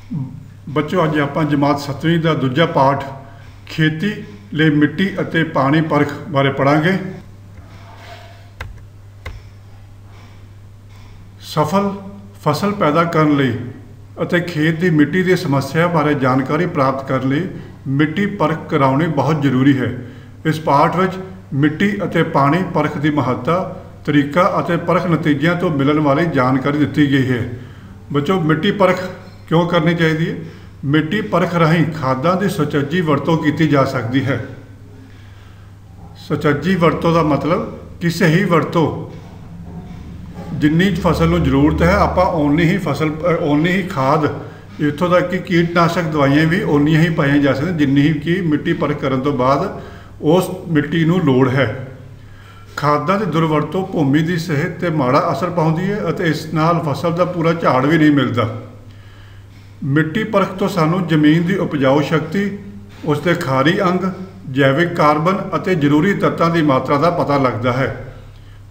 बच्चों अज आप जमात 7वीं का दूजा पाठ खेती ले मिट्टी अते पानी परख बारे पढ़ांगे। सफल फसल पैदा करने लई अते खेत की मिट्टी की समस्या बारे जानकारी प्राप्त करने लई मिट्टी परख कराउणी बहुत जरूरी है। इस पाठ विच मिट्टी अते पानी परख की महत्ता, तरीका अते परख नतीजों तो मिलने वाली जानकारी दी गई है। बच्चों मिट्टी परख क्यों करनी चाहिए? मिट्टी परख राही खादां की सुचज्जी वरतों की जा सकती है। सुचज्जी वरतों का मतलब कि सही वरतों, जिन्नी फसल को जरूरत है आपां उन्नी ही खाद, इत्थों तक कि कीटनाशक दवाइयां भी उन्नियां ही पाई जा सकती जिन्नी ही कि मिट्टी परख करने तो बाद उस मिट्टी नूं लोड़ है। खादां की दुरवरतों भूमि की सेहत ते माड़ा असर पाउंदी है अते इस नाल फसल का पूरा झाड़ भी नहीं मिलता। मिट्टी परख तो सानू जमीन की उपजाऊ शक्ति, उसके खारी अंग, जैविक कार्बन अते जरूरी तत्तां की मात्रा का पता लगता है।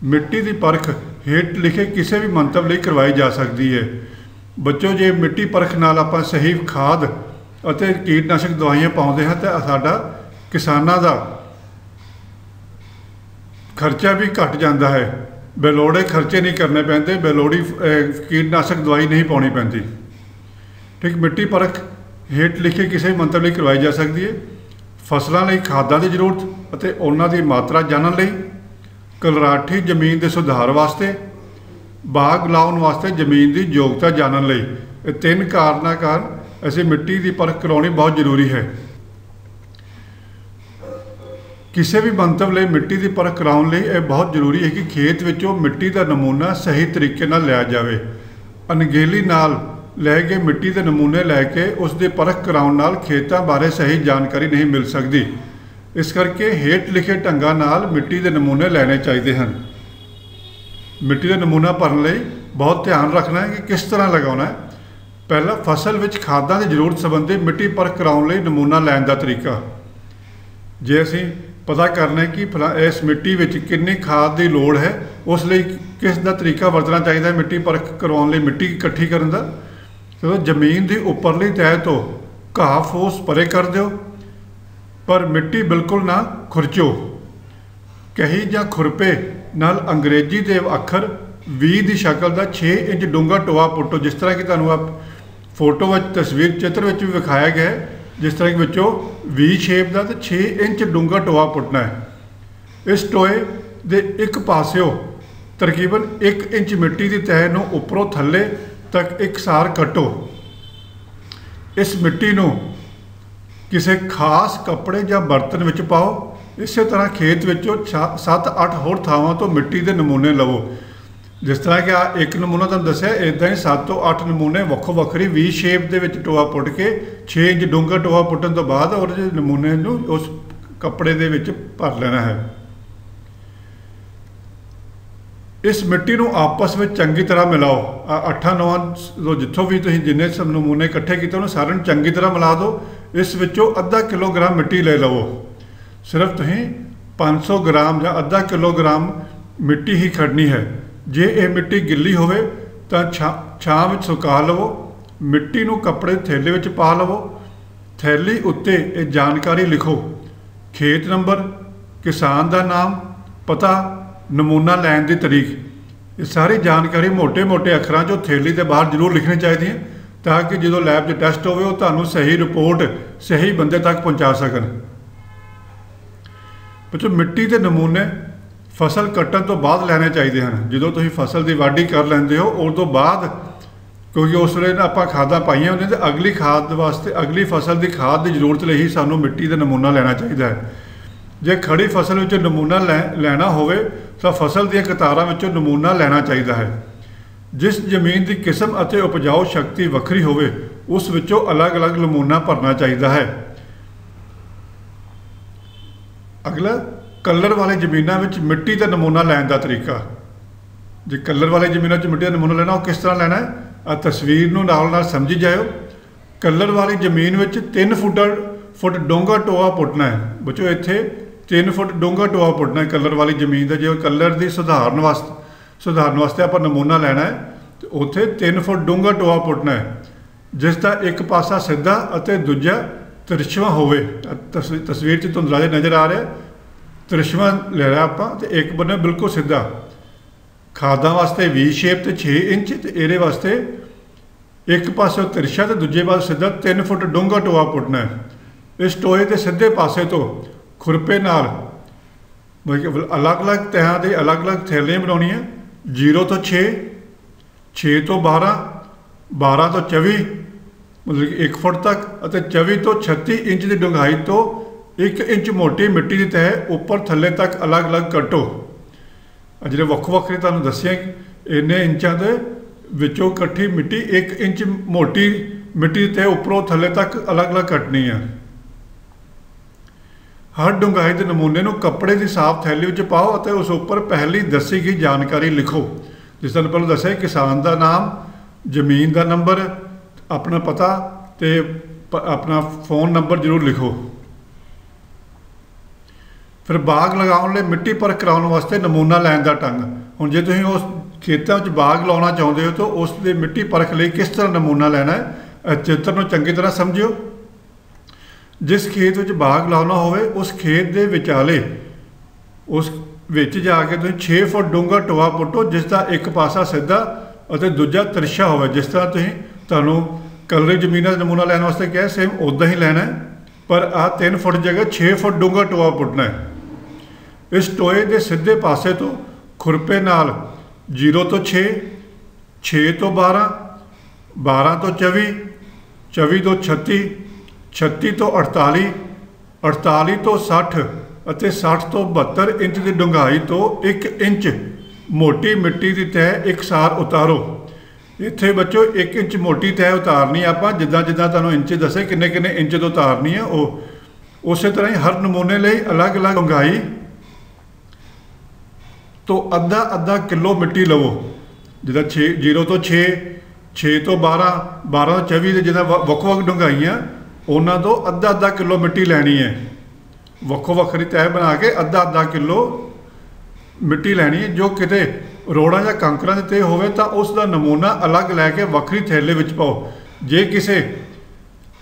मिट्टी की परख हेठ लिखे किसी भी मंतव लिए करवाई जा सकती है। बच्चों जे मिट्टी परख नाल आपां सही खाद अते कीटनाशक दवाइयां पाउंदे हां तां साडा किसानां दा खर्चा भी घट जाता है। बेलोड़े खर्चे नहीं करने पैंदे, बेलोड़ी कीटनाशक दवाई नहीं पाउणी पैंदी। ठीक, मिट्टी परख हेठ लिखे किसी मंतव लिए करवाई जा सकती है। फसलों लई खादां की जरूरत अते उन्हां दी मात्रा जानन लई, कलराठी जमीन के सुधार वास्ते, बाग लाउण वास्ते जमीन की योग्यता जानन लई, ये तीन कारणों कारण असीं मिट्टी की परख कराउणी बहुत जरूरी है। किसी भी मंतव लिए मिट्टी की परख कराउण लई यह बहुत जरूरी है कि खेत विचों मिट्टी का नमूना सही तरीके नाल लिया जाए। अनगेली नाल लै गए मिट्टी के नमूने लैके उसकी परख कराउण नाल खेतों बारे सही जानकारी नहीं मिल सकती। इस करके हेठ लिखे ढंगां नाल मिट्टी के नमूने लैने चाहिए हैं। मिट्टी का नमूना भरने लई बहुत ध्यान रखना है कि किस तरह लगाना है। पहला, फसल विच खादां की जरूरत संबंधी मिट्टी परख कराउण लई नमूना लैण का तरीका। जे असीं पता करना है कि इस मिट्टी विच कितनी खाद की लोड़ है, उस लई किस दा तरीका वरतना चाहिए मिट्टी परख करवाउण लई मिट्टी इकट्ठी करन दा। तो जमीन की उपरली तह तो घाह फूस परे कर दो, पर मिट्टी बिल्कुल ना खुरचो। कही या खुरपे नाल अंग्रेजी के अखर वी की शक्ल का 6 इंच डूंगा टोआ पुट्टो, जिस तरह कि तुहानूं आप फोटो में तस्वीर चित्र में भी विखाया गया है। जिस तरह कि विचों वी शेप का तो 6 इंच डूंगा टोआ पुट्टना है। इस टोए के एक पासियों तकरीबन 1 इंच मिट्टी की तह नूं उपरों थल्ले तक एकसार कटो। इस मिट्टी नूं किसी खास कपड़े या बर्तन विच पाओ। इस तरह खेत विचों 7-8 होर थावां तो मिट्टी के नमूने लवो। जिस तरह कि आ एक नमूना तुहानूं दस्सिया, इदां ही 7 ਤੋਂ 8 नमूने वक्खो वक्खरी वी शेप दे विच टोआ पुट के 6 इंच डूंगा टोआ पुट्टन तो बाद और नमूने नूं उस कपड़े दे विच भर लेना है। इस मिट्टी नूं आपस में चंगी तरह मिलाओ। 8-9 जितों भी तुसीं जिन्ने नमूने इकट्ठे किए उन्हें सारे नूं चंगी तरह मिला दो। इस विचों आधा किलोग्राम मिट्टी ले लवो। सिर्फ तुसीं 500 ग्राम या आधा किलोग्राम मिट्टी ही खड़नी है। जे यह मिट्टी गिल्ली होवे तो छां विच सुका लवो। मिट्टी नूं कपड़े थैले विच पा लवो। थैली उत्ते ये जानकारी लिखो: खेत नंबर, किसान का नाम, पता, नमूना लैन की तारीख। ये सारी जानकारी मोटे मोटे अखरां चों थैली के बाहर जरूर लिखनी चाहिए ताकि जो लैब च टैसट होवे तुहानूं सही रिपोर्ट सही बंदे तक पहुँचा सकन। बच्चों मिट्टी के नमूने फसल कट्टण तो बाद लैने चाहिए हैं। जो तुसीं फसल की वाढी कर लेंदे हो उस तो बाद, क्योंकि उस वेले आपां खादां पाईआं होंदियां ते अगली खाद वास्ते अगली फसल की खाद की जरूरत लई ही सानूं मिट्टी का नमूना लेना चाहिए है। जे खड़ी फसल विचों नमूना लैना होवे तो फसल दी कतारां विचों नमूना लेना चाहिए है। जिस जमीन की किस्म अते उपजाऊ शक्ति वक्री होवे उस विचों अलग अलग नमूना भरना चाहिए है। अगला, कलर वाले जमीनों में मिट्टी का नमूना लैन का तरीका। जो कलर वाले जमीनों मिट्टी का नमूना लेना वो किस तरह लेना है, आ तस्वीर नूं नाल समझी जाओ। कलर वाली जमीन में 3 फुट डूंगा टोआ पुट्टना है। बच्चों इत्थे 3 फुट डूंगा टोआ पुट्टना है कलर वाली जमीन का। जो कलर की सुधारन वास्ते आप नमूना लेना है तो उत्थे 3 फुट डूंगा टोआ पुट्टना है। जिसका एक पासा सीधा और दूजा तिरछवा होवे। तस्वीर च धुंधला जिहा नज़र आ रहा, तिरछवा ले रहा आपां ते एक बने बिल्कुल सीधा। खादा वास्ते वी शेप ते 6 इंच ते इहदे वास्ते एक पासों तिरछा तो दूजे पासे सीधा 3 फुट डूंगा टोआ पुटना है। इस टोए के सीधे पासे तो खुरपे नाल मतलब अलग अलग तहां की अलग अलग थैलियां बनाउणियां। 0 तो 6, 6 तो 12, 12 तो 24 मतलब कि 1 फुट तक, और 24 तो 36 इंच की डूंघाई तो 1 इंच मोटी मिट्टी की तह उपर थले तक अलग अलग कट्टो। जो वक् वक्रे तुहानूं दस्सिया इन्ने इंचां दे विचों कट्ठी मिट्टी 1 इंच मोटी मिट्टी की तह उपरों थले तक अलग अलग कटनी है। हर डूंघाई के नमूने को कपड़े की साफ थैली में पाओ और उस उपर पहली दसी गई जानकारी लिखो। जिस तरह पहले दसिया किसान का नाम, जमीन का नंबर, अपना पता तो अपना फोन नंबर जरूर लिखो। फिर बाग लगाने लिए मिट्टी परख कराने वास्ते नमूना लैन का ढंग। हुण जे तुसीं उस खेतों में बाग लाना चाहते हो तो उस दी मिट्टी परख लिए किस तरह नमूना लैना है, चित्र को चंगी तरह समझियो। जिस खेत में बाग लाना होवे उस खेत के विचाले उस विच जाके तुसीं 6 फुट डूंगा टोआ पुटो जिसका एक पासा सीधा और दूजा तिरछा होवे। जिस तरह तुहानूं कलरी जमीन का नमूना लैन वास्ते कहा सेम उदा ही लैना है, पर आ 3 फुट जगह 6 फुट डूंगा टोआ पुटना है। इस टोए के सीधे पासे तो खुरपे नाल 0 तो 6, 6 तो 12, 12 तो 24, 24 तो 36, 36 तो 48, 48 तो 60 और 60 तो 72 इंच की डूंघाई तो 1 इंच मोटी मिट्टी की तह एक सार उतारो। इत्थे बच्चों 1 इंच मोटी तह उतारनी आपां, जिद्दां जिद्दां तुहानूं इंच दसे किन्ने किन्ने इंच तो उतारनी है। वो उस तरह ही हर नमूने लिए अलग अलग डूंघाई तो अद्धा अद्धा किलो मिट्टी लवो। जिदा 0 तो 6, 6 तो 12, 12 तो 24 जिदा वक् वक् डूंघाइयाँ उन्होंने तो अद्धा अद्धा किलो मिट्टी लैनी है। वक्खो वक्खरी तह बना के अद्धा अद्धा किलो मिट्टी लैनी है। जो किते रोड़ा या कंकरां दे ते होवे तां उसका नमूना अलग लैके वक्खरी थैले विच पाओ। जे किसे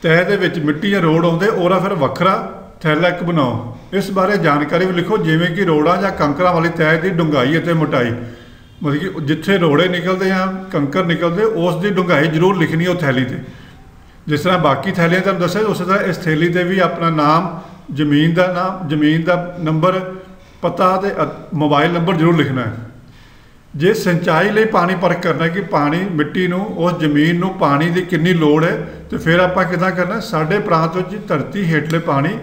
तह दे विच मिट्टी या रोड़ आउंदे ओहदा फिर वक्खरा थैला एक बनाओ। इस बारे जानकारी भी लिखो, जिमें कि रोड़ा या कंकरां वाली तह की डूंघाई और मोटाई, मतलब कि जिथे रोड़े निकलते या कंकर निकलते उसकी डूंघाई जरूर लिखनी है उस थैली ते। जिस तरह बाकी थैलियां तुहानूं दस्सिया उस तरह इस थैली ते भी अपना नाम, जमीन का नंबर, पता तो मोबाइल नंबर जरूर लिखना है। जे सिंचाई लिए पानी परख करना है कि पानी मिट्टी नूं उस जमीन नूं पानी की कितनी लोड़ है, तो फिर आपां किदां करना। साडे प्रांत विच धरती हेठले पानी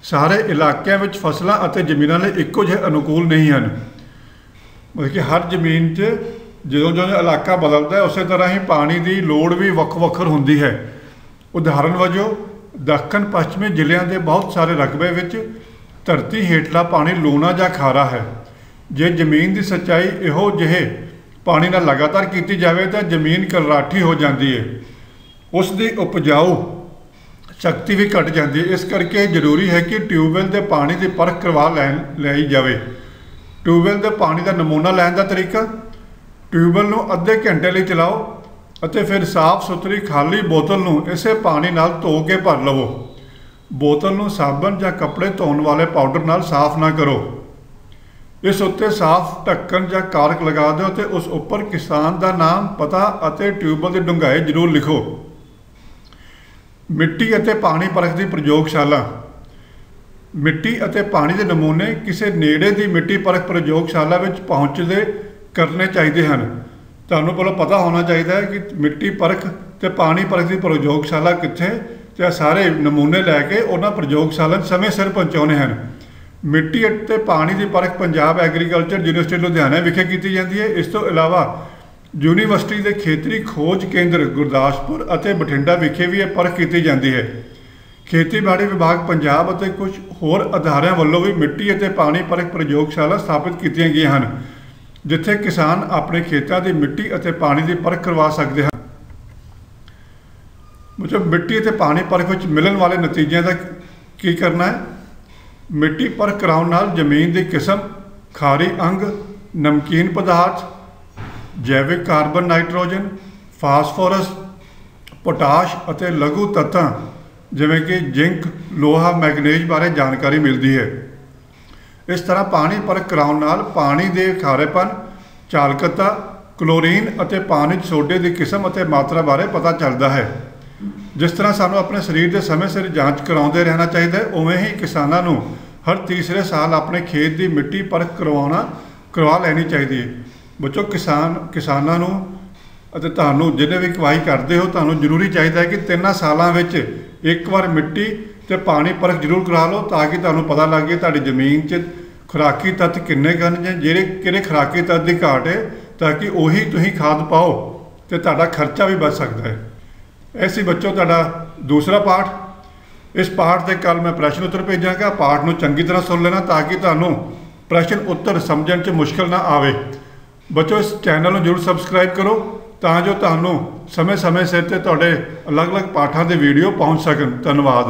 सारे इलाकों में फसलों और जमीनों लिए इक्को जिहे अनुकूल नहीं हैं। मतलब कि हर जमीन च जो जो इलाका बदलता है उस तरह ही पानी की लोड़ भी वक् वक्खर होंदी है। उदाहरण वजों दक्षिण पश्चिमी जिलों के बहुत सारे रकबे विच धरती हेठला पानी लूणा या खारा है। जे जमीन की सच्चाई इहो जिहे पानी नाल लगातार की जाए तो जमीन कलराठी हो जाती है, उसकी उपजाऊ शक्ति भी घट जाती है। इस करके जरूरी है कि ट्यूबवैल के पानी की परख करवा लाई जाए। ट्यूबवैल के पानी का नमूना लैन का तरीका, ट्यूबवैल नूं अद्धे घंटे लिए चलाओ और फिर साफ सुथरी खाली बोतल नूं इसे पानी नाल धो के भर लवो। बोतल नूं साबन या कपड़े धोने वाले पाउडर नाल साफ ना करो। इस उत्ते साफ ढक्कन या कारक लगा दो तो उस उपर किसान का नाम, पता और ट्यूबवैल की डूंघाई जरूर लिखो। मिट्टी और पानी परख की प्रयोगशाला, मिट्टी और पानी के नमूने किसी नेड़े की मिट्टी परख प्रयोगशाला में पहुँचते करने चाहिए हैं। तुहानूं पहले पता होना चाहिए है कि मिट्टी परख तो पानी परख की प्रयोगशाला कित्थे, तो सारे नमूने लैके उन्होंने प्रयोगशाला समय सिर पहुँचाने हैं। मिट्टी और पानी की परख पंजाब एग्रीकल्चर यूनिवर्सिटी लुधियाना विखे की जाती है। इस तो इलावा यूनीवर्सिटी के खेतरी खोज केंद्र गुरदासपुर और बठिंडा विखे भी यह परख की जाती है। खेतीबाड़ी विभाग पंजाब और कुछ होर अदारियां वालों भी मिट्टी और पानी परख प्रयोगशाला स्थापित की गई हैं, जिथे किसान अपने खेतों की मिट्टी और पानी की परख करवा सकते हैं। मतलब मिट्टी और पानी परख में मिलने वाले नतीजों का की करना है। मिट्टी परख कराउण नाल जमीन की किस्म, खारी अंग, नमकीन पदार्थ, जैविक कार्बन, नाइट्रोजन, फास्फोरस, पोटाश ਅਤੇ लघु तत्तां ਜਿਵੇਂ कि जिंक लोहा मैगनीज बारे जानकारी मिलती है। इस तरह पानी परख कराउण नाल पानी के खारेपन, चालकता, क्लोरीन ਅਤੇ पानी 'ਚ सोडे की किस्म ਅਤੇ मात्रा बारे पता चलता है। जिस तरह सानू अपने शरीर के समय सिर जांच कराते रहना चाहिए, उवें ही किसानों को हर तीसरे साल अपने खेत की मिट्टी परख करवा लेनी चाहिए। बच्चों किसानों को ਅਤੇ ਤੁਹਾਨੂੰ जिन्हें भी कवाई करते हो, ਤੁਹਾਨੂੰ जरूरी चाहिए कि 3 सालों में एक बार मिट्टी ਤੇ पानी परख जरूर करा लो, ताकि ਤੁਹਾਨੂੰ पता लग जाए ਤੁਹਾਡੀ ਜ਼ਮੀਨ 'ਚ खुराकी तत्त किन्ने गन ਜਾਂ ਜਿਹੜੇ ਕਿਹੜੇ खुराकी तत्त की घाट है, ताकि ਉਹੀ ਤੁਸੀਂ खाद पाओ तो ਤੁਹਾਡਾ खर्चा भी बच सकता है। ऐसी बच्चों ਤੁਹਾਡਾ दूसरा पाठ। इस पाठ के कल मैं प्रश्न उत्तर भेजांगा, पाठ ਨੂੰ ਚੰਗੀ तरह सुन लेना ताकि ਤੁਹਾਨੂੰ प्रश्न उत्तर समझण 'ਚ मुश्किल ना आवे। बच्चों इस चैनल ਨੂੰ जरूर सबसक्राइब करो ਤਾਂ ਜੋ ਤੁਹਾਨੂੰ ਸਮੇਂ-ਸਮੇਂ ਸਿਰ ਤੇ ਤੁਹਾਡੇ ਅਲੱਗ-ਅਲੱਗ ਪਾਠਾਂ ਦੇ ਵੀਡੀਓ ਪਹੁੰਚ ਸਕਣ। ਧੰਨਵਾਦ।